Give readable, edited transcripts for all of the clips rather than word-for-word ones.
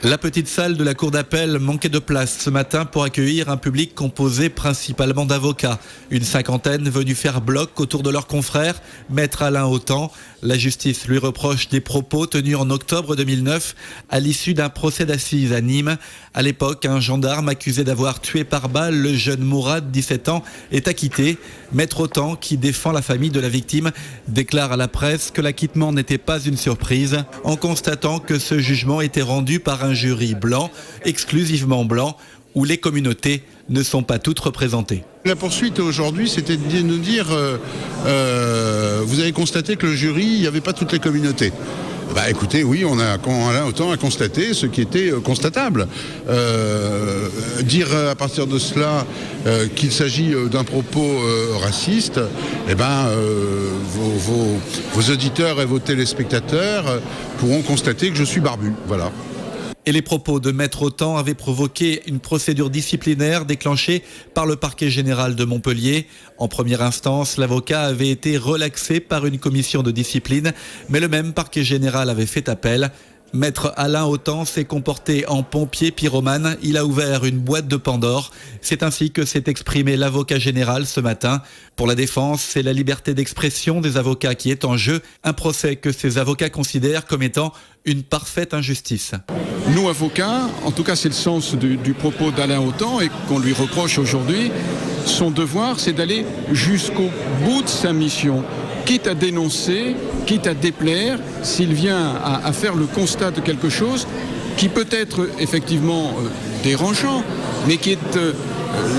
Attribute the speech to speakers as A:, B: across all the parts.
A: La petite salle de la cour d'appel manquait de place ce matin pour accueillir un public composé principalement d'avocats. Une cinquantaine venus faire bloc autour de leur confrère, Maître Alain Autant. La justice lui reproche des propos tenus en octobre 2009 à l'issue d'un procès d'assises à Nîmes. À l'époque, un gendarme accusé d'avoir tué par balle le jeune Mourad, 17 ans, est acquitté. Maître Autant, qui défend la famille de la victime, déclare à la presse que l'acquittement n'était pas une surprise, en constatant que ce jugement était rendu par un jury blanc, exclusivement blanc, où les communautés ne sont pas toutes représentées.
B: La poursuite aujourd'hui, c'était de nous dire vous avez constaté que le jury, il n'y avait pas toutes les communautés. Écoutez, oui, on a autant à constater ce qui était constatable. Dire à partir de cela qu'il s'agit d'un propos raciste, vos auditeurs et vos téléspectateurs pourront constater que je suis barbu. Voilà.
A: Et les propos de Maître Autant avaient provoqué une procédure disciplinaire déclenchée par le parquet général de Montpellier. En première instance, l'avocat avait été relaxé par une commission de discipline, mais le même parquet général avait fait appel. Maître Alain Autant s'est comporté en pompier pyromane. Il a ouvert une boîte de Pandore. C'est ainsi que s'est exprimé l'avocat général ce matin. Pour la défense, c'est la liberté d'expression des avocats qui est en jeu. Un procès que ces avocats considèrent comme étant une parfaite injustice.
C: Nous, avocats, en tout cas c'est le sens du propos d'Alain Autant et qu'on lui reproche aujourd'hui, son devoir c'est d'aller jusqu'au bout de sa mission. Quitte à dénoncer, quitte à déplaire, s'il vient à faire le constat de quelque chose qui peut être effectivement dérangeant, mais qui est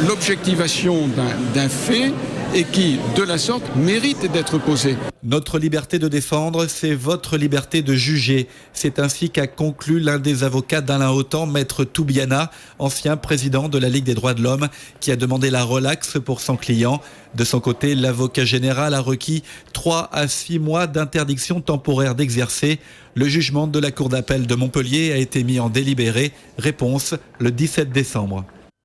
C: l'objectivation d'un fait et qui, de la sorte, mérite d'être posé.
A: Notre liberté de défendre, c'est votre liberté de juger. C'est ainsi qu'a conclu l'un des avocats d'Alain Autant, Maître Toubiana, ancien président de la Ligue des droits de l'homme, qui a demandé la relaxe pour son client. De son côté, l'avocat général a requis 3 à 6 mois d'interdiction temporaire d'exercer. Le jugement de la cour d'appel de Montpellier a été mis en délibéré. Réponse le 17 décembre.